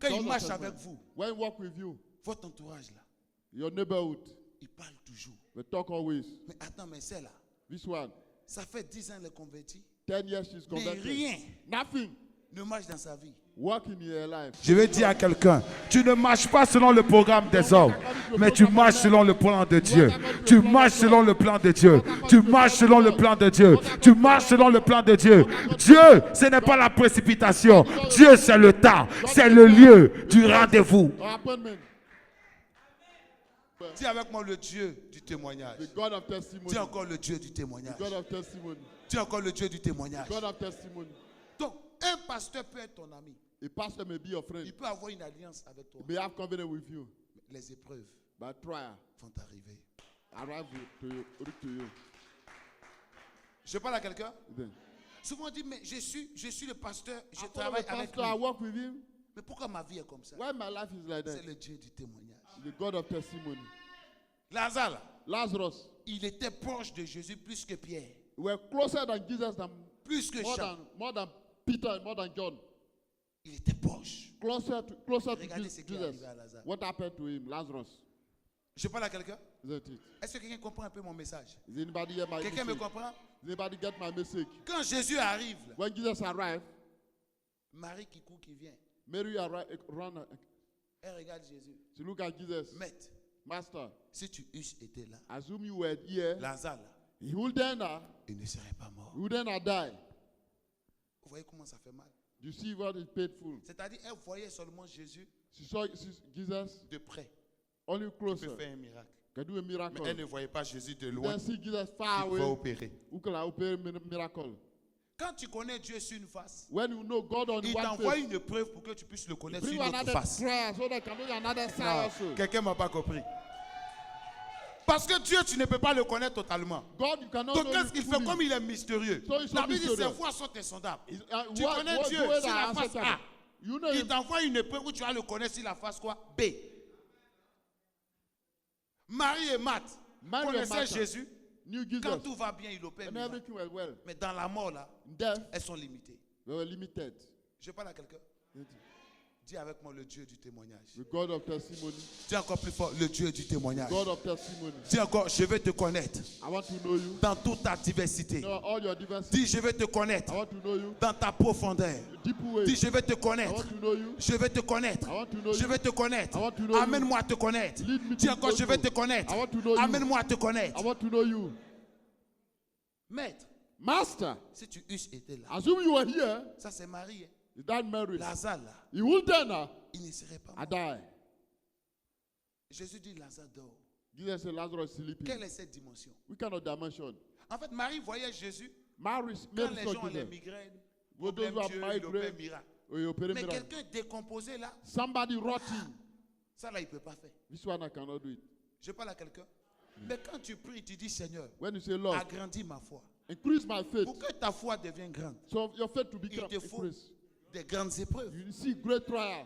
Quand God il of marche testimony. avec vous, When he walk with you, votre entourage là, your neighborhood, il parle toujours. we talk always. Mais attends, mais c'est là. This one, Ça fait 10 ans qu'il est converti. 10 years she's Mais converted. rien Nothing. ne marche dans sa vie. Walk in your life. Je vais dire à quelqu'un, tu ne marches pas selon le programme des hommes, mais tu marches selon le plan de Dieu. Tu marches selon le plan de Dieu. Tu marches selon le plan de Dieu. Tu marches selon le plan de Dieu. Dieu, ce n'est pas la précipitation. Dieu, c'est le temps. C'est le lieu du rendez-vous. Our appointment. Dis avec moi le Dieu du témoignage. The God of testimony. Dis encore le Dieu du témoignage. God of testimony. Dis encore le Dieu du témoignage. God of testimony. Donc, un pasteur peut être ton ami. A pastor may be your friend. Il peut avoir une alliance avec toi. He may have covenant with you, Les épreuves but trial vont arriver. arrive to you. Je parle à quelqu'un. Then, Souvent on dit, mais je suis le pasteur, je I follow travaille the avec pastor, I lui. work with him. Mais pourquoi ma vie est comme ça? Why my life is like that? C'est le Dieu du témoignage. The God of testimony. Lazare, là, Lazarus, il était proche de Jésus plus que Pierre, were closer than Jesus than plus que Jean. more than Peter and more than John. Il était proche. Closer to Regardez ce qui est Jesus. arrivé à Lazare. What happened to him? Lazarus. Je parle à quelqu'un. Isn't it? Est-ce que quelqu'un comprend un peu mon message? Is anybody hear my Quelqu'un me message? comprend? Does anybody get my message? Quand Jésus arrive, là, When Jesus arrived, Marie qui court, qui vient, Mary ran. elle regarde Jésus. She looked at Jesus. Maître, Master, si tu eusses été là, assume you were here. Lazare, là, He wouldn't have, il ne serait pas mort. he wouldn't have died. Vous voyez comment ça fait mal? You see what is painful? C'est-à-dire, elle voyait seulement Jésus She saw Jesus de près. only Il closer. peut faire un miracle. Can do a miracle. Mais elle ne voyait pas Jésus de You loin. then see Jesus far Il va away. opérer. Who can operate miracle? Quand tu connais Dieu sur une face, When you know God on il one t'envoie face, une preuve pour que tu puisses le connaître sur bring une autre another face. prayer so that can do another side Non, also. quelqu'un ne m'a pas compris. Parce que Dieu, tu ne peux pas le connaître totalement. God, you cannot Donc know qu'est-ce him qu'il fait fully. comme il est mystérieux? So he's so La Bible dit ses mysterious. voies sont insondables. Tu What- connais what- Dieu what sur are la answer face to A. that? You know Il him. t'envoie une épreuve où tu vas le connaître sur la face quoi? B. Marie et Marthe Mary and connaissaient Martha Jésus. knew Jesus. Quand tout va bien, il opère. And miracle. everything went well. Mais dans la mort, là, In death, elles sont limitées. they were limited. Je parle à quelqu'un. Dis avec moi le Dieu du témoignage. The God of testimony. Dis encore plus fort, le Dieu du témoignage. God of testimony. Dis encore, je vais te connaître I want to know you. dans toute ta diversité. Know all your diversity. Dis, je vais te connaître I want to know you. dans ta profondeur. Deep way. Dis, je vais te I connaître. want to know you. Je vais te connaître. I want to know Je you. vais te connaître. I want to know you. Amène-moi à te connaître. Lead me Dis to encore, know je vais you. te connaître. I want to know you. Amène-moi à te connaître. I want to know you. Maître, Master, si tu eusses été là, assume you were here. ça c'est Marie. Hein. Is that married? Lazare là, You will die now. il ne serait pas I mort. die. Jésus dit Lazare dort. Jesus said Lazarus is sleeping. Quelle est cette dimension? We cannot dimension. En fait, Marie voyait Jésus Mary quand les gens saw ont les Jesus. migraines, Well, those problème who have Dieu, il opère migraine, miracle. or you operate Mais miracle. quelqu'un décomposé là, Somebody rotting. ça là, il ne peut pas faire. This one I cannot do it. Je parle à quelqu'un. Mais quand tu pries, tu dis Seigneur, When you say, Lord, agrandis ma foi. increase my faith. Pour que ta foi devienne grande, So your faith to il become te faut increased. des grandes épreuves. You see great trial.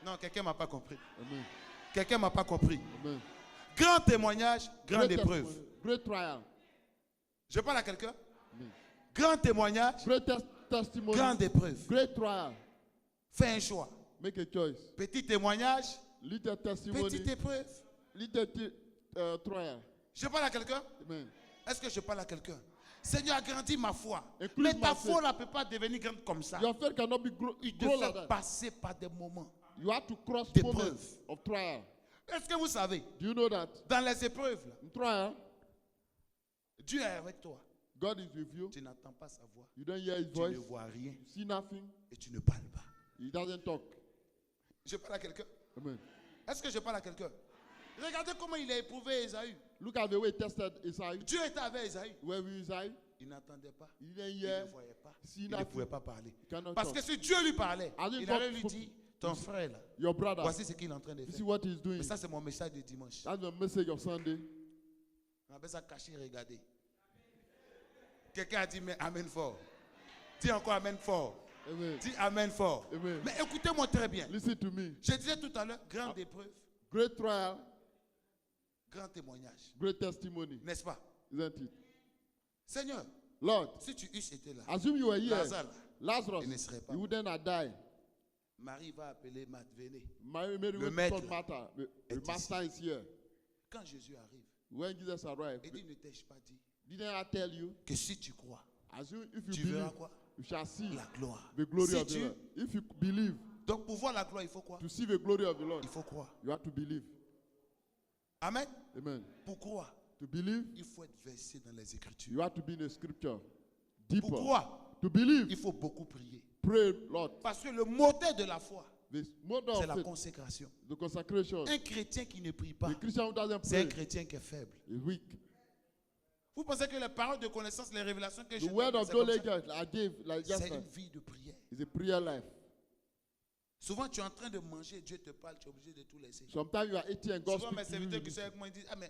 Non, quelqu'un ne m'a pas compris. Amen. Quelqu'un ne m'a pas compris. Amen. Grand témoignage, grande Great épreuve. testimony, great trial. Je parle à quelqu'un. Amen. Grand témoignage, Great testimony. grande épreuve. Great trial. Fais un choix. Make a choice. Petit témoignage, Little testimony. petite épreuve. Little trial. Je parle à quelqu'un. Amen. Est-ce que je parle à quelqu'un? Seigneur, agrandis ma foi. Increase Mais my ta faith. foi ne peut pas devenir grande comme ça. Your faith cannot be Il te grow like fait that. passer par des moments. You have to cross D'épreuve. moments of trial. Est-ce que vous savez, Do you know that? dans les épreuves, là, In trial, Dieu est avec toi. God is with you. Tu n'entends pas sa voix. You don't hear his Tu ne voice. vois rien. You see nothing. Et tu ne parles pas. He doesn't talk. Je parle à quelqu'un. Amen. Est-ce que je parle à quelqu'un? Regardez comment il a éprouvé Esaü. Look at the way he tested Isaiah. Dieu était avec Esaü. Where we Isaiah? Il n'entendait pas. He didn't Il hear. ne voyait pas. See Il ne nothing. pouvait pas parler. Cannot Parce talk. que si Dieu lui parlait, I didn't il allait talk lui for- dire, ton frère là, Your brother. voici ce qu'il est en train de You see faire. what he's doing? Mais ça, c'est mon message de dimanche. That's the message of Sunday. On appelle ça cacher, regarder. Quelqu'un a dit, mais amen fort. Dis encore amen fort. Amen. Dis amen fort. Amen. Mais écoutez-moi très bien. Listen to me. Je disais tout à l'heure, grande épreuve, Great trial, grand témoignage. great testimony, N'est-ce pas? isn't it? Seigneur, Lord, si tu eusses été là, assume you were here. Lazare, là, Lazarus, il ne serait pas you wouldn't have died. Marie va appeler Matt, venez. Mary Le went maître to call Martha. est The master is here. Quand Jésus arrive, When Jesus arrived, il dit, ne t'ai-je pas dit didn't I tell you? que si tu crois, Assume if you tu believe, verras quoi? you shall see La gloire. the glory Si of the tu- Lord. If you believe, Donc pour voir la gloire, il faut quoi? to see the glory of the Lord, Il faut croire. you have to believe. Amen. Amen. Pour croire, To believe, il faut être versé dans les Écritures. you have to be in the scripture. Pour Deeper. croire, To believe, il faut beaucoup prier. pray, Lord. Parce que le moteur de la foi, The mother c'est of la faith, consécration. the consecration. Un chrétien qui ne prie pas, The Christian who doesn't c'est un pray chrétien qui est faible. is weak. Vous pensez que les paroles de connaissance, les révélations que je The word donne, of c'est comme ça? knowledge I gave like C'est yesterday une vie de prière. is a prayer life. Souvent, tu es en train de manger, Dieu te parle, tu es obligé de tout laisser. Sometimes you are eating and God Souvent, mes speaks to you. serviteurs qui sont avec moi, ils disent, ah mais,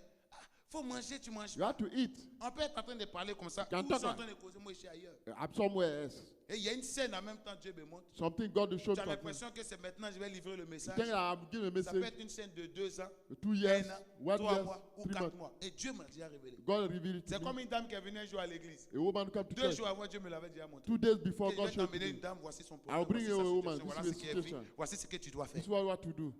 faut manger, tu manges You pas. have to eat. On peut être en train de parler comme ça, Can ou talk ils sont en like- train de causer, moi je suis ailleurs. I'm somewhere else. Et il y a une scène en même temps, Dieu me montre. Something God will show Tu me. as l'impression que c'est maintenant que je vais livrer le You message. think I'm giving a Ça peut message être une scène de 2 ans, 2 years, 1 an, 1 3 year, mois ou 3 4 months. mois. Et Dieu m'a déjà révélé. God revealed it to C'est me. comme une dame qui est venue un jour à l'église. A woman come to 2 church. jours avant, Dieu me l'avait déjà montré. 2 days before Je God vais showed t'emmener me. une dame, voici son I'll problème, bring voici you sa a woman. situation, voilà This ce is qui the est situation. fait, voici ce que tu dois faire. This is what to do.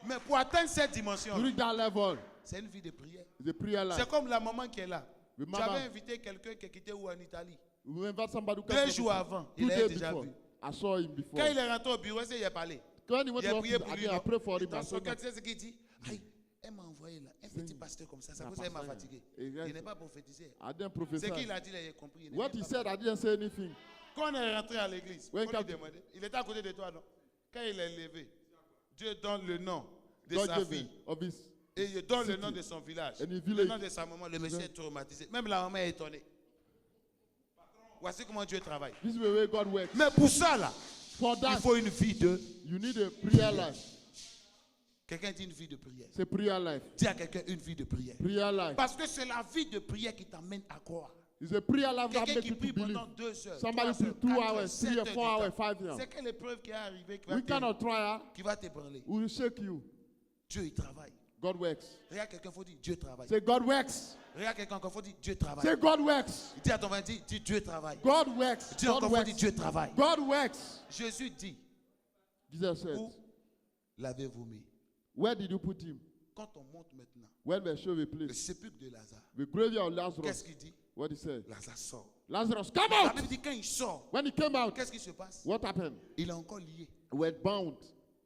Mais pour atteindre cette dimension, To reach that level c'est une vie de prière. is a prayer C'est life. comme la maman qui est là. The Tu mother- avais invité quelqu'un qui quittait où en Italie. We invite somebody who 2 comes jours avant, 2 il days l'a déjà before. vu. I saw him before. Quand il est rentré au bureau, il y a parlé. When he went Il to a prié office, pour I lui. I prayed for Et him. dans I son told cœur, him, tu sais ce qu'il dit? Aïe, elle m'a envoyé là, un petit pasteur comme ça. C'est Un pour ça qu'il m'a pasteur. fatigué. Exact. Il n'est pas prophétisé. I didn't Ce prophesy. qu'il a dit, il a compris. il n'est What même he pas said, I didn't say anything. Quand on est rentré à l'église, on When lui come- demandait, il était à côté de toi, non? Quand il est levé, Dieu donne le nom de God sa gave fille. him of his. Et il donne le city. nom de son village. And his Le village. nom de sa maman, le monsieur est traumatisé. Même la maman est étonnée. Voici comment Dieu travaille. This is the way God works. Mais pour ça, là, For il that, faut une vie de... you need a prayer life. Quelqu'un dit une vie de prière. It's a prayer life. Dis à quelqu'un une vie de prière. Prayer life. Parce que c'est la vie de prière qui t'amène à croire. It's a prayer life that Quelqu'un makes qui you prie to believe. pendant 2 heures, Somebody 3 heures, pray 2 4 heures, hours, 7 3 or heures 4 du hours, temps. 5 years. C'est quelle épreuve qui est arrivée qui We cannot trial. qui va t'ébranler. We will shake you. Dieu, il travaille. God works. Regarde quelqu'un, il faut dire Dieu travaille. Say God works. Regarde quelqu'un encore, il faut dire Dieu travaille. Say God works. Dis à ton voisin, dis Dieu travaille. God works. Dis God encore, il faut dire works. Dieu travaille. God works. Jésus dit, Jesus said, Où l'avez-vous mis? where did you put him? Quand on monte maintenant, When they show the le place, sépulcre de Lazare, the graveyard of Lazarus, qu'est-ce qu'il dit? what he said? Lazare sort. Lazarus, come La out! Bible dit quand il sort, When he came out, qu'est-ce qui se passe? what happened? Il est encore lié. You were bound.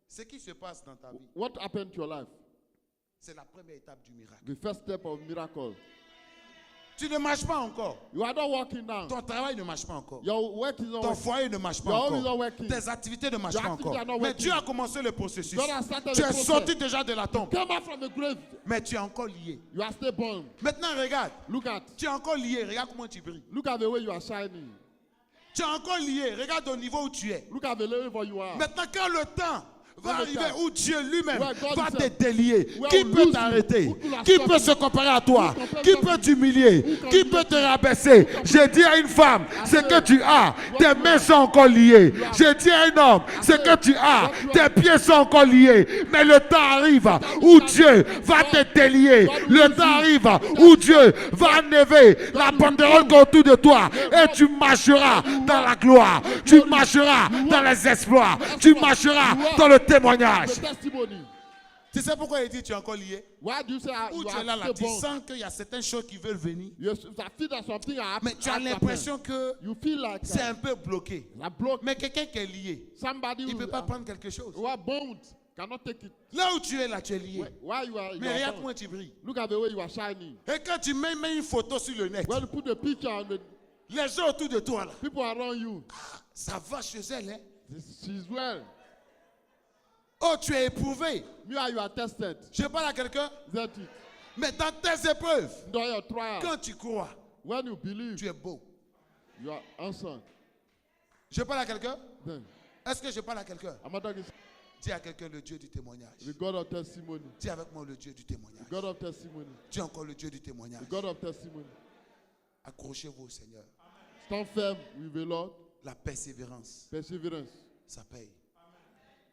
Ce qui se passe dans ta vie, What happened to your life? c'est la première étape du miracle. The first step of miracle. Tu ne marches pas encore. You are not walking now. Ton travail ne marche pas encore. Your work is not Ton working. foyer ne marche pas Your home is not encore. working. Tes activités ne marchent Your pas activities encore. are not Mais working. Dieu a commencé le processus. God has started Tu the es process. sorti déjà de la tombe. Come out from the grave. Mais tu es encore lié. You are still bound. Maintenant, regarde. Look at. Tu es encore lié. Regarde comment tu brilles. Look at the way you are shining. Tu es encore lié. Regarde au niveau où tu es. Look at the level you are. Maintenant, quand le temps va When the arriver time- où Dieu lui-même Where God va te himself délier, will qui lose peut you? t'arrêter? Who will Qui stop peut you? se comparer à toi? Who can Qui stop peut you? t'humilier? Who can Qui do peut that? te rabaisser? J'ai dit à une femme, ce que tu as, tes mains sont encore liées. J'ai dit à un homme, ce que tu as, tes pieds sont encore liés. Mais le temps arrive où Dieu va te délier. Le temps arrive où Dieu va enlever la banderole autour de toi. Et tu marcheras dans la gloire. Tu marcheras dans les exploits. Tu marcheras dans le témoignage. The testimony. Tu sais pourquoi il dit tu es encore lié? Why do you say Où you tu es là, are là, still tu bound? sens qu'il y a certaines choses qui veulent venir. You feel that something are Mais tu as happening. l'impression que You feel like c'est un peu bloqué. a block. Mais quelqu'un qui est lié, Somebody il ne who peut pas prendre quelque chose. who are bound cannot take it. Là où tu es, là, tu es lié. Why you are, Mais you are regarde bound. comment tu brilles. Look at the way you are shining. Et quand tu mets une photo sur le net, When you put the picture on the les gens autour de toi, là, people around you, ça va chez elle. Hein? she's well. Oh, tu es éprouvé. You are tested. Je parle à quelqu'un, That it. mais dans tes épreuves, Dans your trial, quand tu crois, when you believe, tu es beau. you are answered. Je parle à quelqu'un. Then, Est-ce que je parle à quelqu'un? I'm talking Dis à quelqu'un le Dieu du témoignage. the God of testimony. Dis avec moi le Dieu du témoignage. The God of testimony. Dis encore le Dieu du témoignage. The God of testimony. Accrochez-vous au Seigneur. Stand firm with the Lord. La persévérance, Perseverance. ça paye.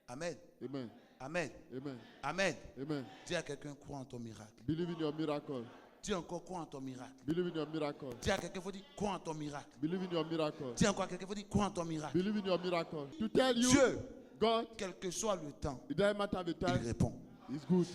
Amen. Amen. Amen. Amen. Amen. Amen. Dis à quelqu'un, crois en ton miracle. Believe in your miracle. Dis encore, crois en ton miracle. Believe in your miracle. Dis à quelqu'un, faut dire, crois en ton miracle. Believe in your miracle. Dis encore à quelqu'un, faut dire, crois en ton miracle. Believe in your miracle. To tell you, Dieu, God, quel que soit le temps, it doesn't matter the il time, répond. it's good.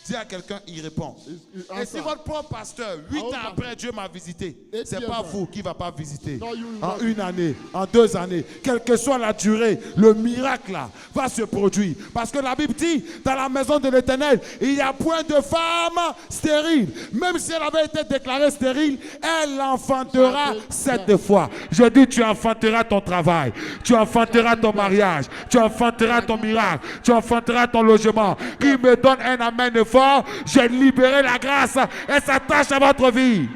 Dis à quelqu'un, il répond. It's Et si votre propre pasteur, 8 ans après, Dieu m'a visité, c'est pas vous qui ne va pas visiter. No, you will En not. une année, en 2 années, quelle que soit la durée, le miracle là va se produire. Parce que la Bible dit, dans la maison de l'Éternel, il n'y a point de femme stérile. Même si elle avait été déclarée stérile, elle enfantera 7 fois. Je dis, tu enfanteras ton travail, tu enfanteras ton mariage, tu enfanteras ton miracle, tu enfanteras ton logement. Qui me donne un amen fort, j'ai libéré la grâce et s'attache à votre vie.